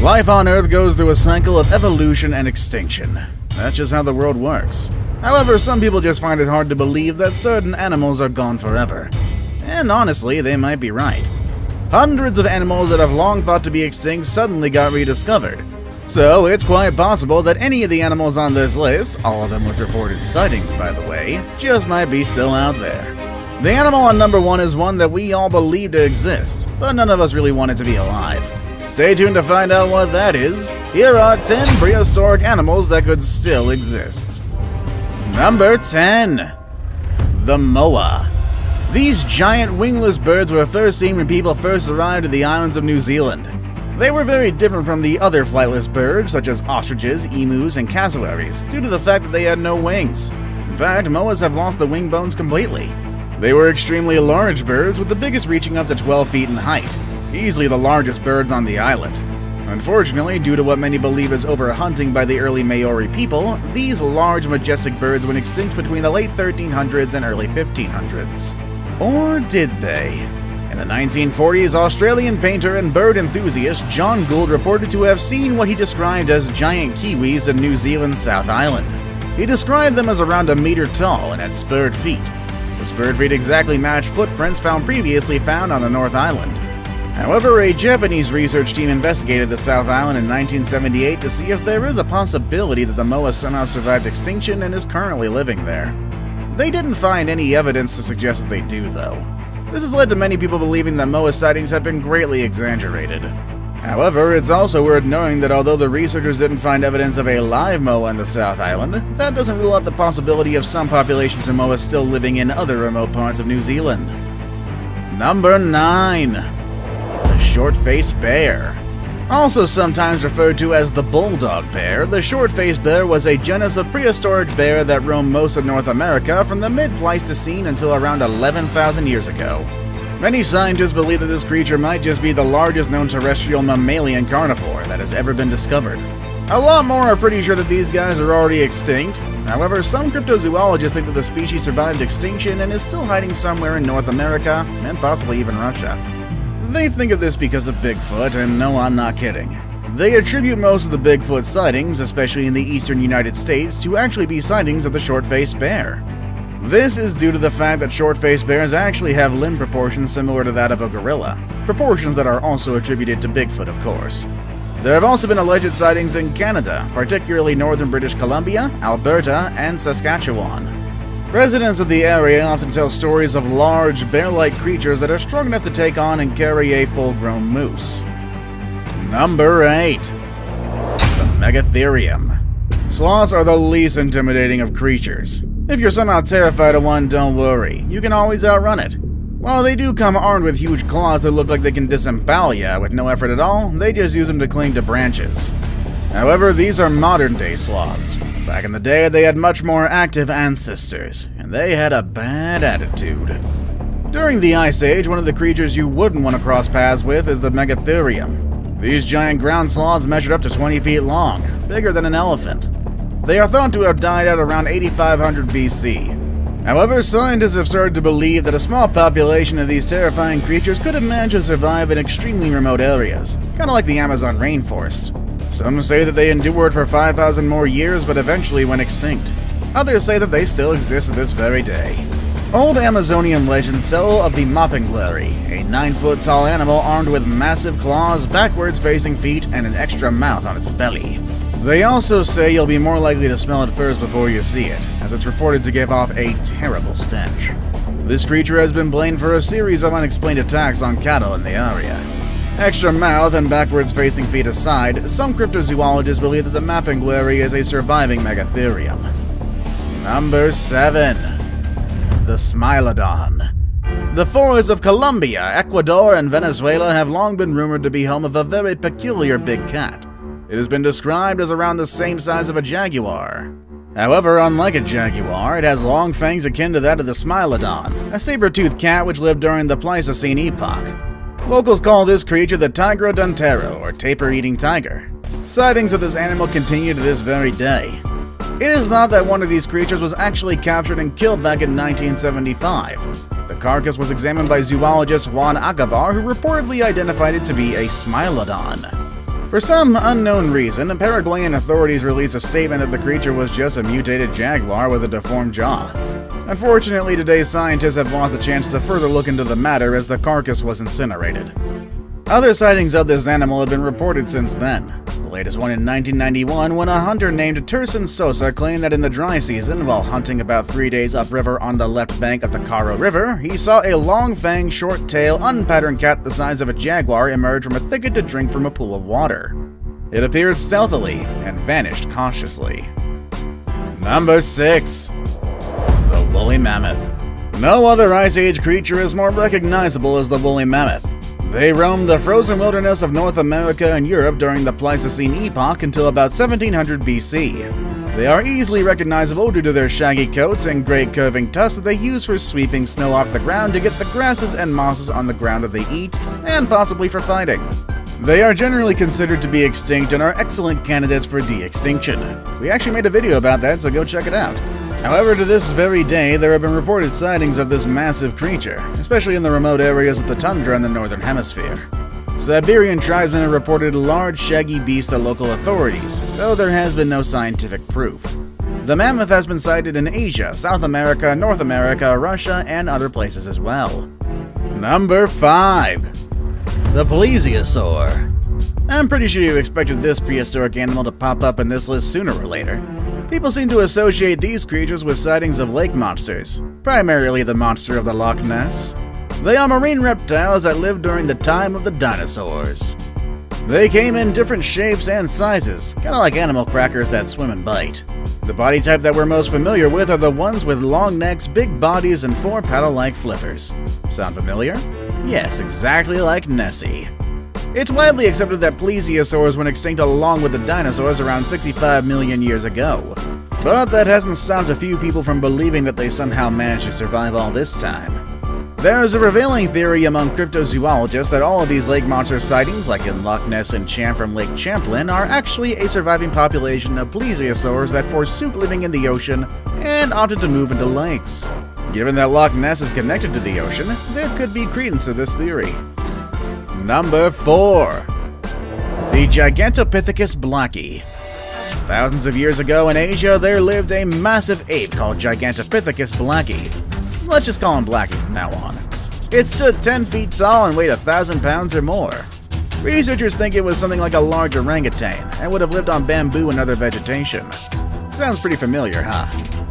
Life on Earth goes through a cycle of evolution and extinction. That's just how the world works. However, some people just find it hard to believe that certain animals are gone forever. And honestly, they might be right. Hundreds of animals that have long thought to be extinct suddenly got rediscovered. So it's quite possible that any of the animals on this list, all of them with reported sightings by the way, just might be still out there. The animal on number 1 is one that we all believe to exist, but none of us really want it to be alive. Stay tuned to find out what that is. Here are 10 prehistoric animals that could still exist. Number 10. The moa. These giant wingless birds were first seen when people first arrived at the islands of New Zealand. They were very different from the other flightless birds such as ostriches, emus, and cassowaries due to the fact that they had no wings. In fact, moas have lost the wing bones completely. They were extremely large birds with the biggest reaching up to 12 feet in height, easily the largest birds on the island. Unfortunately, due to what many believe is overhunting by the early Maori people, these large majestic birds went extinct between the late 1300s and early 1500s. Or did they? In the 1940s, Australian painter and bird enthusiast John Gould reported to have seen what he described as giant kiwis in New Zealand's South Island. He described them as around a meter tall and had spurred feet. The spurred feet exactly matched footprints previously found on the North Island. However, a Japanese research team investigated the South Island in 1978 to see if there is a possibility that the moa somehow survived extinction and is currently living there. They didn't find any evidence to suggest that they do, though. This has led to many people believing that moa sightings have been greatly exaggerated. However, it's also worth knowing that although the researchers didn't find evidence of a live moa in the South Island, that doesn't rule out the possibility of some populations of moas still living in other remote parts of New Zealand. Number 9. The short-faced bear. Also sometimes referred to as the bulldog bear, the short-faced bear was a genus of prehistoric bear that roamed most of North America from the mid-Pleistocene until around 11,000 years ago. Many scientists believe that this creature might just be the largest known terrestrial mammalian carnivore that has ever been discovered. A lot more are pretty sure that these guys are already extinct. However, some cryptozoologists think that the species survived extinction and is still hiding somewhere in North America, and possibly even Russia. They think of this because of Bigfoot, and no, I'm not kidding. They attribute most of the Bigfoot sightings, especially in the eastern United States, to actually be sightings of the short-faced bear. This is due to the fact that short-faced bears actually have limb proportions similar to that of a gorilla, proportions that are also attributed to Bigfoot, of course. There have also been alleged sightings in Canada, particularly northern British Columbia, Alberta, and Saskatchewan. Residents of the area often tell stories of large, bear-like creatures that are strong enough to take on and carry a full-grown moose. Number 8. The Megatherium. Sloths are the least intimidating of creatures. If you're somehow terrified of one, don't worry. You can always outrun it. While they do come armed with huge claws that look like they can disembowel you with no effort at all, they just use them to cling to branches. However, these are modern-day sloths. Back in the day, they had much more active ancestors, and they had a bad attitude. During the Ice Age, one of the creatures you wouldn't want to cross paths with is the Megatherium. These giant ground sloths measured up to 20 feet long, bigger than an elephant. They are thought to have died out around 8500 BC. However, scientists have started to believe that a small population of these terrifying creatures could have managed to survive in extremely remote areas, kind of like the Amazon rainforest. Some say that they endured for 5,000 more years but eventually went extinct. Others say that they still exist to this very day. Old Amazonian legends tell of the Mapinguari, a 9-foot-tall animal armed with massive claws, backwards-facing feet, and an extra mouth on its belly. They also say you'll be more likely to smell it first before you see it, as it's reported to give off a terrible stench. This creature has been blamed for a series of unexplained attacks on cattle in the area. Extra mouth and backwards-facing feet aside, some cryptozoologists believe that the Mapinguari is a surviving Megatherium. Number 7. The Smilodon. The forests of Colombia, Ecuador, and Venezuela have long been rumored to be home of a very peculiar big cat. It has been described as around the same size of a jaguar. However, unlike a jaguar, it has long fangs akin to that of the Smilodon, a saber-toothed cat which lived during the Pleistocene epoch. Locals call this creature the Tigro dentero, or taper-eating tiger. Sightings of this animal continue to this very day. It is thought that one of these creatures was actually captured and killed back in 1975. The carcass was examined by zoologist Juan Agavar, who reportedly identified it to be a Smilodon. For some unknown reason, Paraguayan authorities released a statement that the creature was just a mutated jaguar with a deformed jaw. Unfortunately, today's scientists have lost the chance to further look into the matter as the carcass was incinerated. Other sightings of this animal have been reported since then. The latest one in 1991 when a hunter named Turson Sosa claimed that in the dry season, while hunting about 3 days upriver on the left bank of the Caro River, he saw a long-fanged, short-tailed, unpatterned cat the size of a jaguar emerge from a thicket to drink from a pool of water. It appeared stealthily and vanished cautiously. Number 6. The Woolly Mammoth. No other Ice Age creature is more recognizable as the woolly mammoth. They roamed the frozen wilderness of North America and Europe during the Pleistocene epoch until about 1700 BC. They are easily recognizable due to their shaggy coats and great curving tusks that they use for sweeping snow off the ground to get the grasses and mosses on the ground that they eat, and possibly for fighting. They are generally considered to be extinct and are excellent candidates for de-extinction. We actually made a video about that, so go check it out. However, to this very day, there have been reported sightings of this massive creature, especially in the remote areas of the tundra in the northern hemisphere. Siberian tribesmen have reported a large shaggy beast to local authorities, though there has been no scientific proof. The mammoth has been sighted in Asia, South America, North America, Russia, and other places as well. Number 5. The Plesiosaur. I'm pretty sure you expected this prehistoric animal to pop up in this list sooner or later. People seem to associate these creatures with sightings of lake monsters, primarily the monster of the Loch Ness. They are marine reptiles that lived during the time of the dinosaurs. They came in different shapes and sizes, kinda like animal crackers that swim and bite. The body type that we're most familiar with are the ones with long necks, big bodies, and 4 paddle-like flippers. Sound familiar? Yes, exactly like Nessie. It's widely accepted that plesiosaurs went extinct along with the dinosaurs around 65 million years ago. But that hasn't stopped a few people from believing that they somehow managed to survive all this time. There is a prevailing theory among cryptozoologists that all of these lake monster sightings, like in Loch Ness and Cham from Lake Champlain, are actually a surviving population of plesiosaurs that forsook living in the ocean and opted to move into lakes. Given that Loch Ness is connected to the ocean, there could be credence to this theory. Number 4. The Gigantopithecus blacki. Thousands of years ago in Asia, there lived a massive ape called Gigantopithecus blacki. Let's just call him Blackie from now on. It stood 10 feet tall and weighed 1,000 pounds or more. Researchers think it was something like a large orangutan and would have lived on bamboo and other vegetation. Sounds pretty familiar, huh?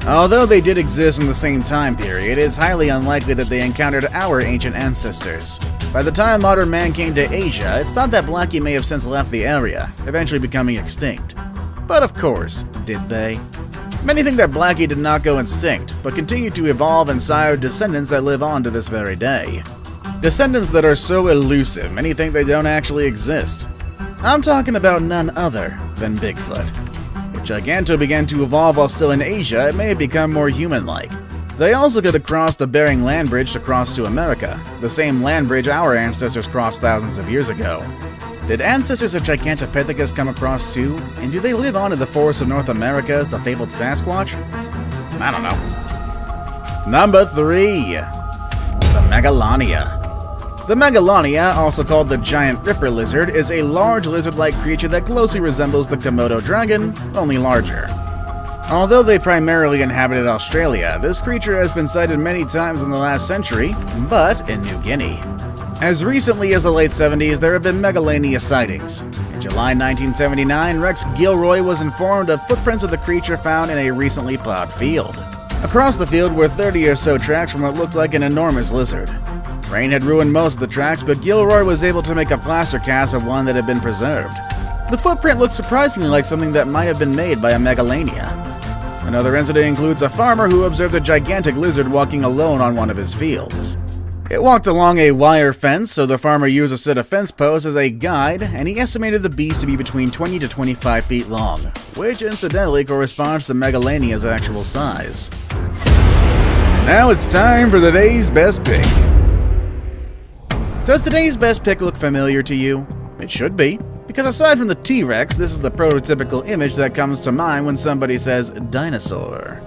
Although they did exist in the same time period, it's highly unlikely that they encountered our ancient ancestors. By the time modern man came to Asia, it's thought that Blackie may have since left the area, eventually becoming extinct. But of course, did they? Many think that Blackie did not go extinct, but continued to evolve and sire descendants that live on to this very day. Descendants that are so elusive, many think they don't actually exist. I'm talking about none other than Bigfoot. If Giganto began to evolve while still in Asia, it may have become more human-like. They also could have crossed the Bering Land Bridge to cross to America, the same land bridge our ancestors crossed thousands of years ago. Did ancestors of Gigantopithecus come across too, and do they live on in the forests of North America as the fabled Sasquatch? I don't know. Number 3. The Megalania. The Megalania, also called the giant ripper lizard, is a large lizard-like creature that closely resembles the Komodo dragon, only larger. Although they primarily inhabited Australia, this creature has been sighted many times in the last century, but in New Guinea. As recently as the late 70s, there have been Megalania sightings. In July 1979, Rex Gilroy was informed of footprints of the creature found in a recently plowed field. Across the field were 30 or so tracks from what looked like an enormous lizard. Rain had ruined most of the tracks, but Gilroy was able to make a plaster cast of one that had been preserved. The footprint looked surprisingly like something that might have been made by a Megalania. Another incident includes a farmer who observed a gigantic lizard walking alone on one of his fields. It walked along a wire fence, so the farmer used a set of fence posts as a guide, and he estimated the beast to be between 20 to 25 feet long, which incidentally corresponds to Megalania's actual size. Now it's time for today's best pick. Does today's best pick look familiar to you? It should be, because aside from the T-Rex, this is the prototypical image that comes to mind when somebody says dinosaur.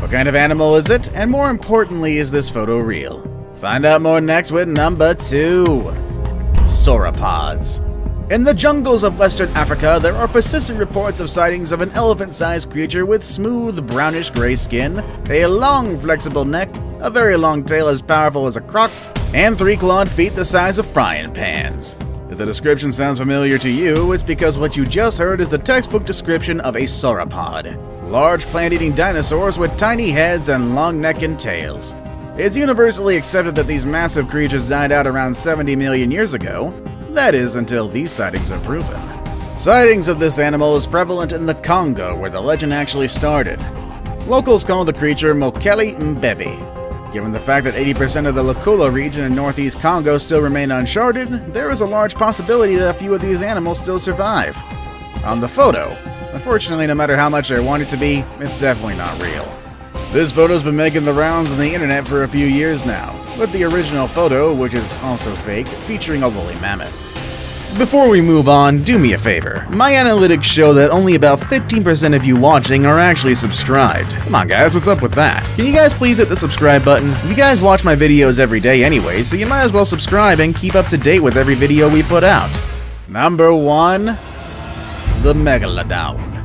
What kind of animal is it, and more importantly, is this photo real? Find out more next with number 2. Sauropods. In the jungles of Western Africa, there are persistent reports of sightings of an elephant-sized creature with smooth, brownish-gray skin, a long, flexible neck, a very long tail as powerful as a croc's, and 3 clawed feet the size of frying pans. If the description sounds familiar to you, it's because what you just heard is the textbook description of a sauropod. Large plant-eating dinosaurs with tiny heads and long neck and tails. It's universally accepted that these massive creatures died out around 70 million years ago. That is, until these sightings are proven. Sightings of this animal is prevalent in the Congo, where the legend actually started. Locals call the creature Mokele Mbebe. Given the fact that 80% of the Lukula region in northeast Congo still remain uncharted, there is a large possibility that a few of these animals still survive. On the photo, unfortunately, no matter how much I want it to be, it's definitely not real. This photo's been making the rounds on the internet for a few years now, with the original photo, which is also fake, featuring a woolly mammoth. Before we move on, do me a favor. My analytics show that only about 15% of you watching are actually subscribed. Come on guys, what's up with that? Can you guys please hit the subscribe button? You guys watch my videos every day anyway, so you might as well subscribe and keep up to date with every video we put out. Number 1. The Megalodon.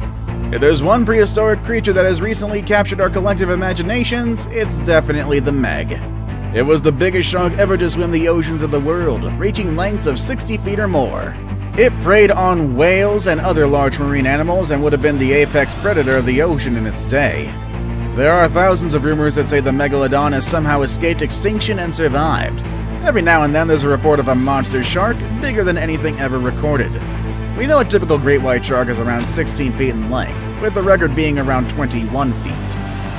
If there's one prehistoric creature that has recently captured our collective imaginations, it's definitely the Meg. It was the biggest shark ever to swim the oceans of the world, reaching lengths of 60 feet or more. It preyed on whales and other large marine animals and would have been the apex predator of the ocean in its day. There are thousands of rumors that say the Megalodon has somehow escaped extinction and survived. Every now and then there's a report of a monster shark bigger than anything ever recorded. We know a typical great white shark is around 16 feet in length, with the record being around 21 feet.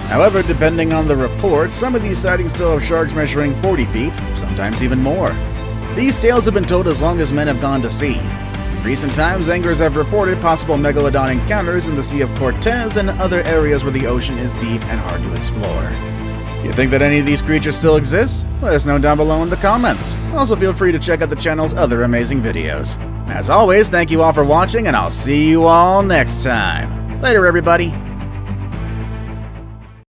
However, depending on the report, some of these sightings still have sharks measuring 40 feet, sometimes even more. These tales have been told as long as men have gone to sea. In recent times, anglers have reported possible megalodon encounters in the Sea of Cortez and other areas where the ocean is deep and hard to explore. You think that any of these creatures still exist? Let us know down below in the comments. Also feel free to check out the channel's other amazing videos. As always, thank you all for watching, and I'll see you all next time. Later, everybody.